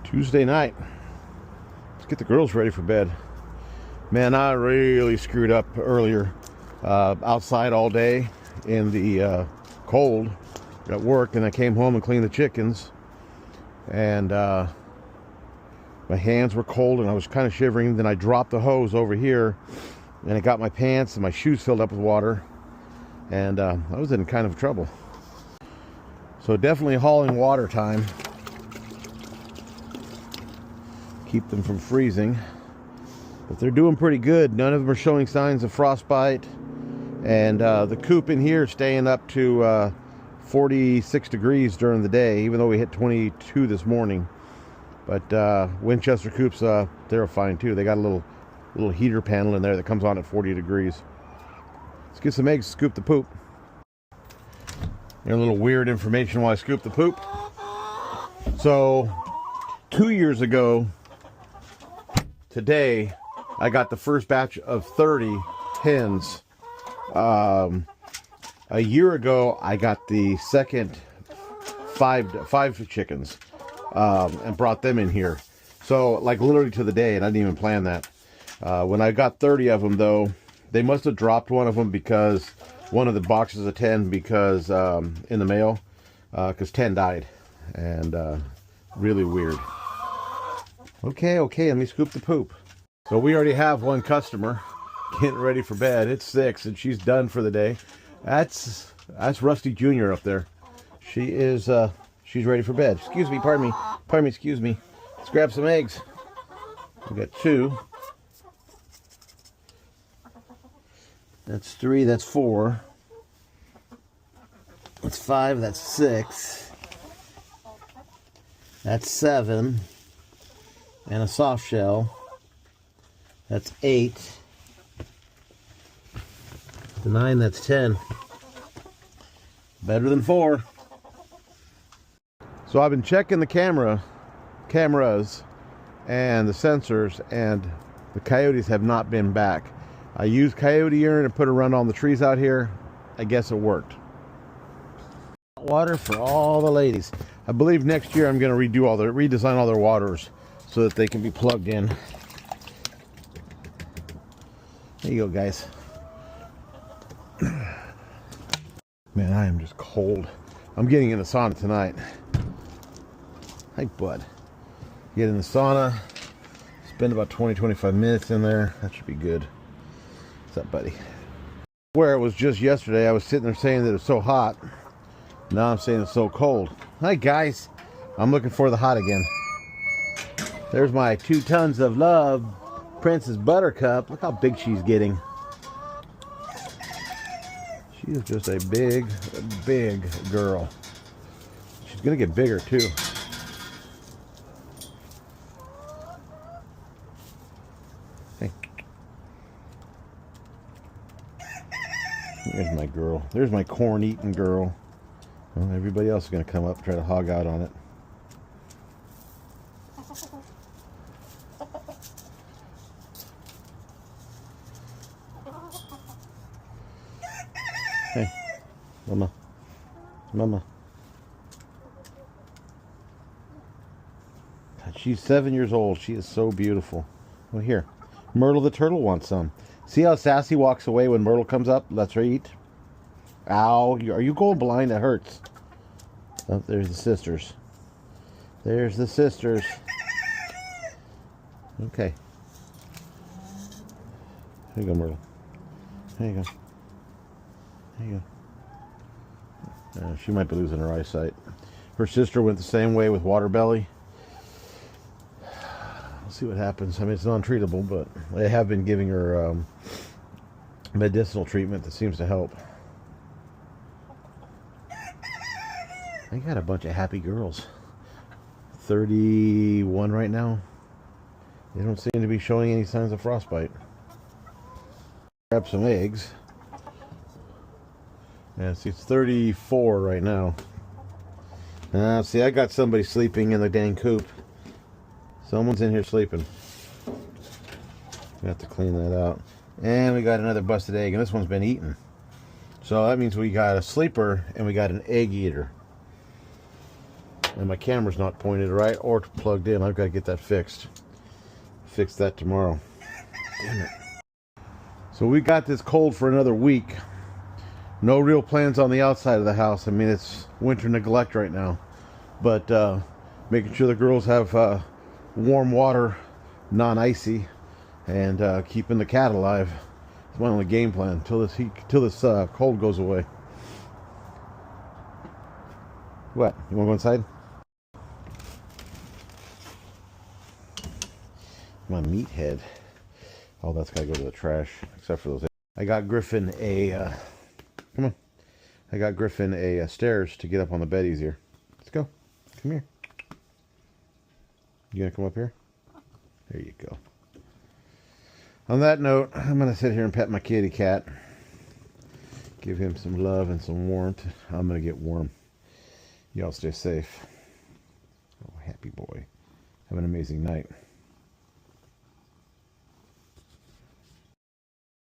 Tuesday night. Let's get the girls ready for bed. Man, I really screwed up earlier. Outside all day in the cold at work, and I came home and cleaned the chickens, and my hands were cold and I was kind of shivering. Then I dropped the hose over here and it got my pants and my shoes filled up with water, and I was in kind of trouble. So definitely hauling water time. Keep them from freezing. But they're doing pretty good. None of them are showing signs of frostbite. And the coop in here is staying up to 46 degrees during the day, even though we hit 22 this morning. But Winchester coops, they're fine too. They got a little heater panel in there that comes on at 40 degrees. Let's get some eggs to scoop the poop. Here's a little weird information while I scoop the poop. So 2 years ago today, I got the first batch of 30 hens. A year ago, I got the second five chickens, and brought them in here. So like literally to the day, and I didn't even plan that. When I got 30 of them though, they must have dropped one of them because one of the boxes of 10 because in the mail, because 10 died, and really weird. Okay, let me scoop the poop. So we already have one customer getting ready for bed. It's 6 and she's done for the day. That's Rusty Jr. up there. She is she's ready for bed. Excuse me, pardon me, excuse me. Let's grab some eggs. We got 2. That's 3, that's 4. That's 5, that's 6. That's 7. And a soft shell. That's 8. The 9, that's 10. Better than 4. So I've been checking the cameras and the sensors, and the coyotes have not been back. I used coyote urine and put a run on the trees out here. I guess it worked. Water for all the ladies. I believe next year I'm going to redesign all their waters so that they can be plugged in. There you go, guys. Man, I am just cold. I'm getting in the sauna tonight. Hi, bud. Get in the sauna. Spend about 20-25 minutes in there. That should be good. What's up, buddy? Where it was just yesterday, I was sitting there saying that it's so hot. Now I'm saying it's so cold. Hi, guys. I'm looking for the hot again. There's my 2 tons of love, Princess Buttercup. Look how big she's getting. She is just a big girl. She's gonna get bigger too. Hey. There's my girl. There's my corn-eating girl. Well, everybody else is gonna come up and try to hog out on it. Hey, Mama. God, she's 7 years old. She is so beautiful. Well, here. Myrtle the turtle wants some. See how Sassy walks away when Myrtle comes up? Lets her eat. Ow. Are you going blind? That hurts. Oh, there's the sisters. There's the sisters. Okay. Here you go, Myrtle. There you go. There you go. She might be losing her eyesight. Her sister went the same way with water belly. We'll see what happens. I mean, it's non-treatable, but they have been giving her medicinal treatment that seems to help. I got a bunch of happy girls. 31 right now. They don't seem to be showing any signs of frostbite. Grab some eggs. Yeah, see, it's 34 right now. See, I got somebody sleeping in the dang coop. Someone's in here sleeping. We have to clean that out. And we got another busted egg, and this one's been eaten. So that means we got a sleeper and we got an egg eater. And my camera's not pointed right or plugged in. I've got to get that fixed. Fix that tomorrow. Damn it. So we got this cold for another week. No real plans on the outside of the house. I mean, it's winter neglect right now. But making sure the girls have warm water, non-icy, and keeping the cat alive. It's my only game plan till this cold goes away. What? You want to go inside? My meathead. Oh, that's got to go to the trash. Except for those. I got Griffin a... come on. I got Griffin a stairs to get up on the bed easier. Let's go. Come here. You gonna come up here? There you go. On that note, I'm gonna sit here and pet my kitty cat. Give him some love and some warmth. I'm gonna get warm. Y'all stay safe. Oh, happy boy. Have an amazing night.